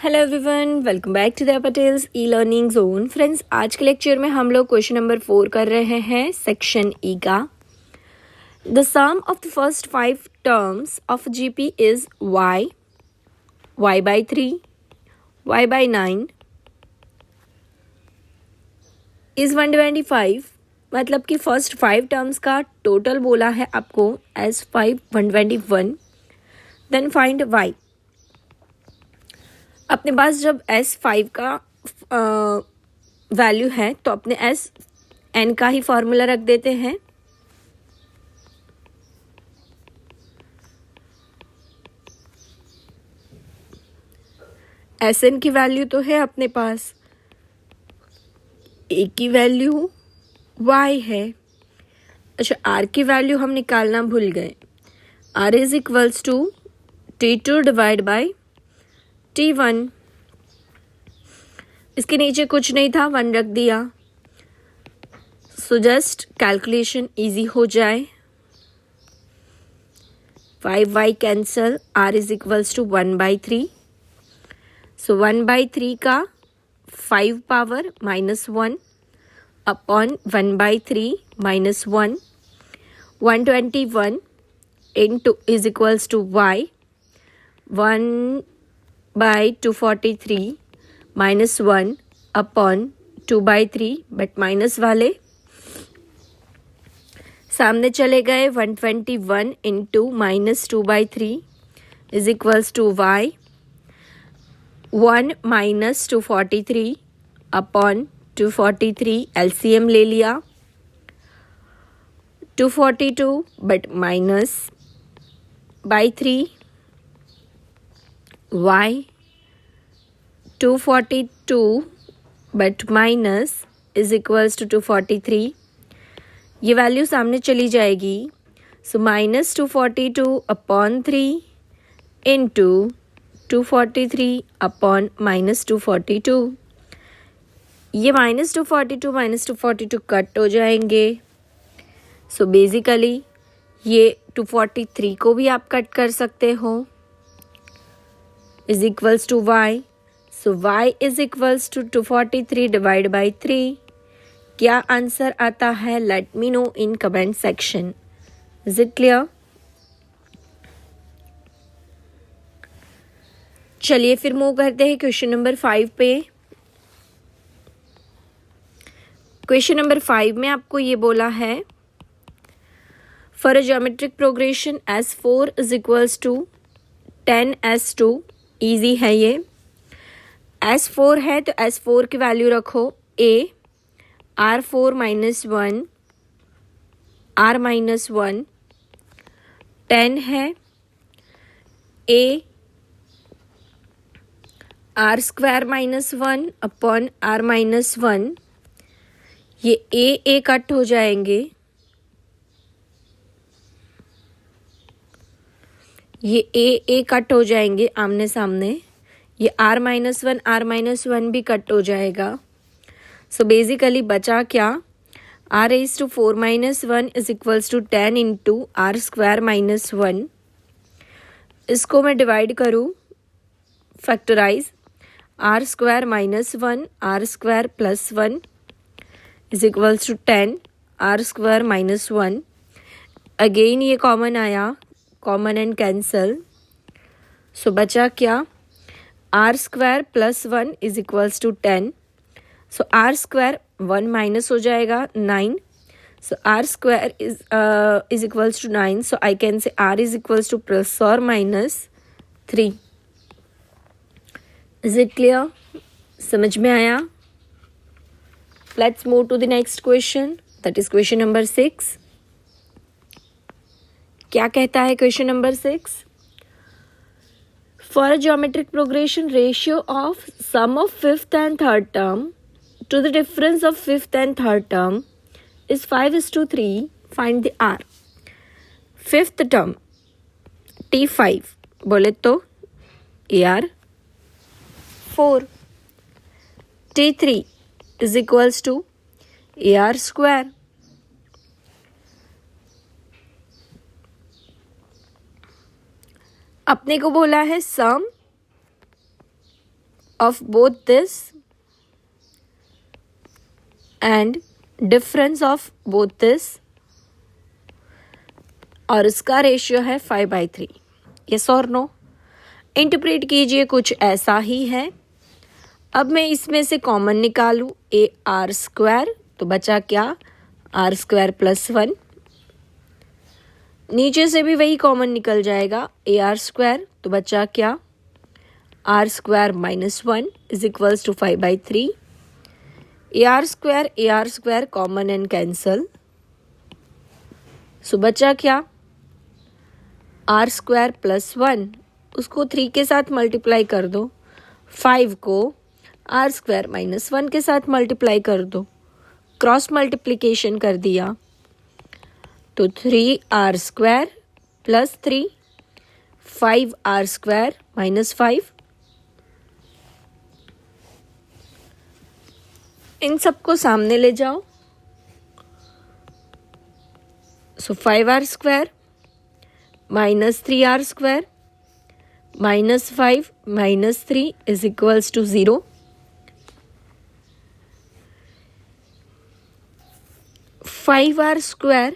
Hello everyone, welcome back to the Patel's e learning zone. Friends, आज के lecture में हम लोग क्वेश्चन नंबर 4 कर रहे हैं सेक्शन ई का। The sum of the first 5 terms of GP is y, y/3, y/9 is 125। मतलब कि फर्स्ट 5 टर्म्स का टोटल बोला है आपको एज 121। Then find y। अपने पास जब S5 का वैल्यू है तो अपने Sn का ही फॉर्मूला रख देते हैं। Sn की वैल्यू तो है अपने पास, A की वैल्यू y है। अच्छा, R की वैल्यू हम निकालना भूल गए। R is equals to T2 divide by T1। इसके नीचे कुछ नहीं था, 1 रख दिया। सो जस्ट कैलकुलेशन इजी हो जाए। 5y cancel, r is equals to 1/3। So 1/3 का 5 power -1 upon 1/3 -1, 121 into is equals to y, 1/243 -1 upon 2/3, but minus वाले सामने चले गए। 121 into -2/3 is equals to y, 1 -243 upon 243, LCM ले लिया। 242 but minus by 3, y 242 but minus is equals to 243। ये value सामने चली जाएगी। So -242 upon 3 into 243 upon -242। ये -242 कट हो जाएंगे। सो बेसिकली ये 243 को भी आप कट कर सकते हो। Is equals to y। So y is equals to 243 divide by 3। क्या आंसर आता है? Let me know in comment section. Is it clear? चलिए फिर मूव करते हैं क्वेश्चन नंबर 5 पे। क्वेश्चन नंबर 5 में आपको ये बोला है, for a geometric progression S4 is equals to 10S2। Easy है ये। S4 है तो S4 की वैल्यू रखो A, R4 -1, R -1, 10 है A, R square -1 upon R -1। ये A कट हो जाएंगे। ये A कट हो जाएंगे आमने सामने। ये R -1 भी कट हो जाएगा। सो बेसिकली बचा क्या? R⁴ -1 is equals to 10 into R square -1। इसको मैं डिवाइड करूँ, factorise, R square -1 R square +1 is equals to 10 R square -1। Again ये कॉमन आया, कॉमन एंड कैंसल। सो बचा क्या? R square +1 is equals to 10। So R square 1 minus हो जाएगा 9। So R square is equals to 9। So I can say R is equals to +or-3। Is it clear? समझ में आया? Let's move to the next question, that is question number 6। क्या कहता है question number 6? For a geometric progression ratio of sum of fifth and third term to the difference of fifth and third term is 5:3. Find the R. Fifth term T5 बोले तो AR 4, T3 is equals to AR square। अपने को बोला है सम of both this and difference of both this, और इसका ratio है 5/3। Yes और नो? इंटरप्रेट कीजिए, कुछ ऐसा ही है। अब मैं इसमें से कॉमन निकालूं AR², तो बचा क्या? R² + 1। नीचे से भी वही कॉमन निकल जाएगा, AR², तो बचा क्या? R² - 1 = 5/3। AR² common and cancel, so बचा क्या? R² + 1, उसको 3 के साथ मल्टीप्लाई कर दो, 5 को R² - 1 के साथ मल्टीप्लाई कर दो, क्रॉस मल्टीप्लिकेशन कर दिया, तो 3R² + 3, 5R² - 5। इन सबको सामने ले जाओ, सो 5R² - 3R² -5 - 3 = 0। 5R²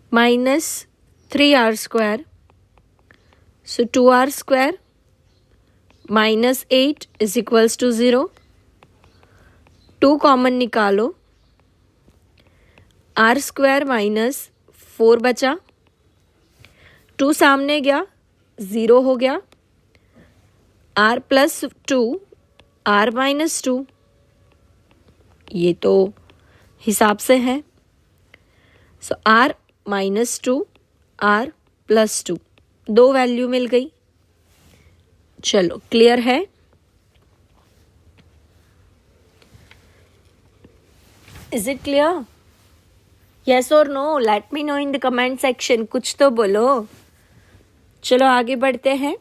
- 3R², so 2R² - 8 = 0। 2 common निकालो, R² - 4 बचा, 2 सामने गया, 0 हो गया, R + 2 R - 2, ये तो हिसाब से है, सो R - 2 R + 2, 2 वैल्यू मिल गई। चलो, क्लियर है? Is it clear? यस और no? Let me know in the comment section, कुछ तो बोलो। चलो आगे बढ़ते हैं।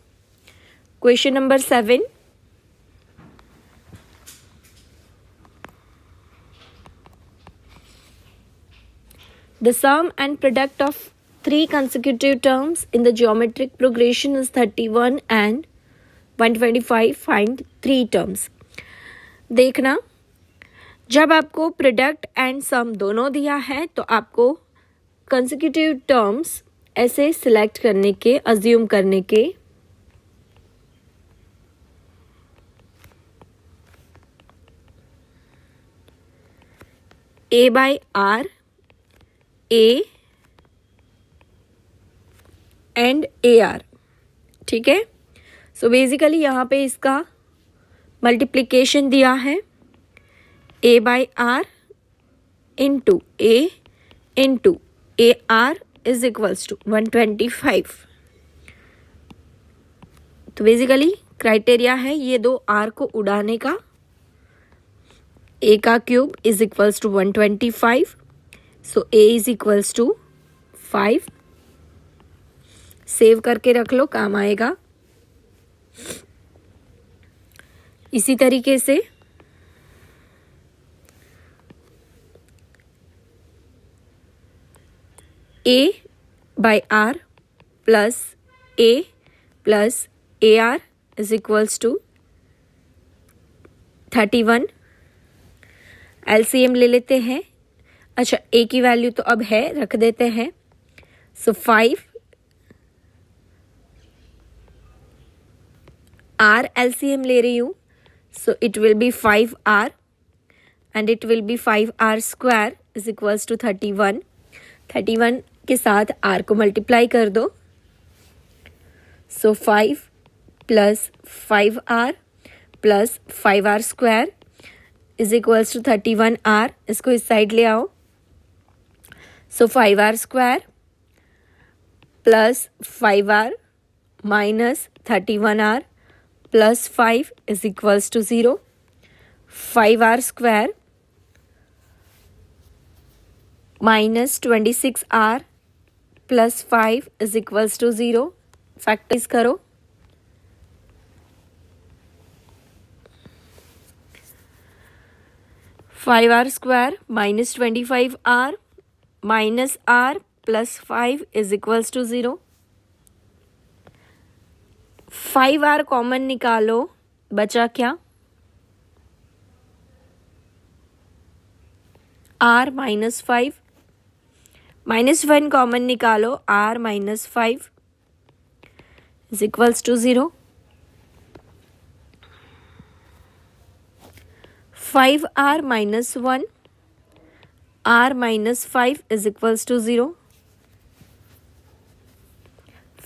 Question number 7। The sum and product of 3 consecutive terms in the geometric progression is 31 and 125. Find 3 terms. देखना, जब आपको प्रोडक्ट एंड सम दोनों दिया है तो आपको कंसेक्यूटिव टर्म्स ऐसे सिलेक्ट करने के, अज्यूम करने के, A/R, A एंड AR, ठीक है। सो बेसिकली यहाँ पे इसका मल्टीप्लिकेशन दिया है, A/R into A into AR = 125। तो बेसिकली क्राइटेरिया है ये दो R को उड़ाने का। A का क्यूब = 125, सो A = 5। सेव करके रख लो, काम आएगा। इसी तरीके से A/R plus A plus AR = 31। LCM ले लेते हैं। अच्छा, A की वैल्यू तो अब है, रख देते हैं, सो 5। R LCM ले रही हूँ, so it will be 5R and it will be 5R² = 31। 31 के साथ R को मल्टीप्लाई कर दो, सो 5 plus 5R plus 5R² = 31R। इसको इस साइड ले आओ, so 5R² plus 5R minus 31R plus 5 = 0। 5R² minus 26R plus 5 = 0। Factorise करो, (5R² - 25R minus R plus 5 = 0). 5r common निकालो, बचा क्या? r माइनस 5, -1 कॉमन निकालो, r minus 5 is equals to 0। 5r minus 1, r minus 5 is equals to 0।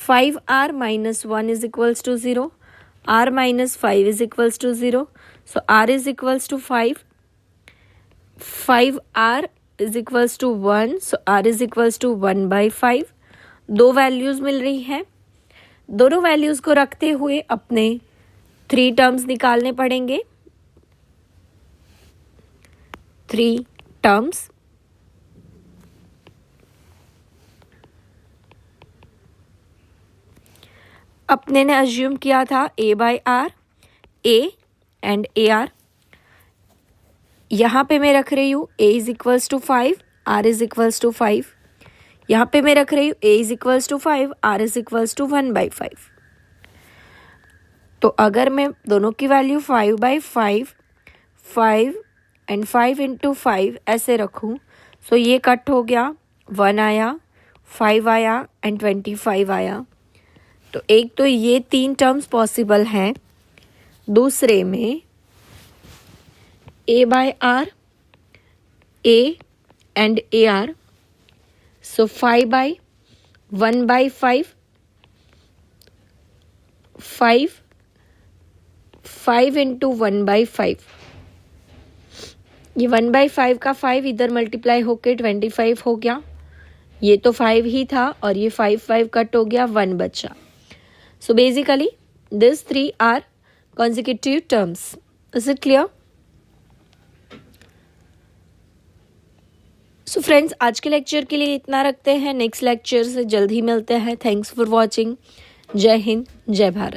5r minus 1 is equals to 0. r minus 5 is equals to 0. So r is equals to 5. 5r is equals to 1. So r is equals to 1 by 5. दो values मिल रही है। दोनों values को रखते हुए अपने 3 terms निकालने पड़ेंगे। 3 टर्म्स। अपने ने अज्यूम किया था a by R, a and a R. यहाँ पे मैं रख रही हूँ a is equals to 5, r is equals to 5। यहाँ पे मैं रख रही हूँ a is equals to 5, r is equals to 1 by 5। तो अगर मैं दोनों की वैल्यू 5 बाई 5, 5 एंड 5 इंटू 5 ऐसे रखूँ, सो ये कट हो गया, 1 आया, 5 आया एंड 25 आया। तो एक तो ये 3 टर्म्स पॉसिबल हैं। दूसरे में a by R, a and a R, so 5 by 1 by 5, 5 into 1 by 5। ये 1 बाई 5 का 5 इधर मल्टीप्लाई होके 25 हो गया। ये तो 5 ही था और ये 5 कट हो गया, 1 बचा। So basically, these 3 are consecutive terms. Is it clear? So friends, आज के लेक्चर के लिए इतना रखते हैं। नेक्स्ट लेक्चर से जल्द ही मिलते हैं। Thanks for watching. जय हिंद, जय भारत।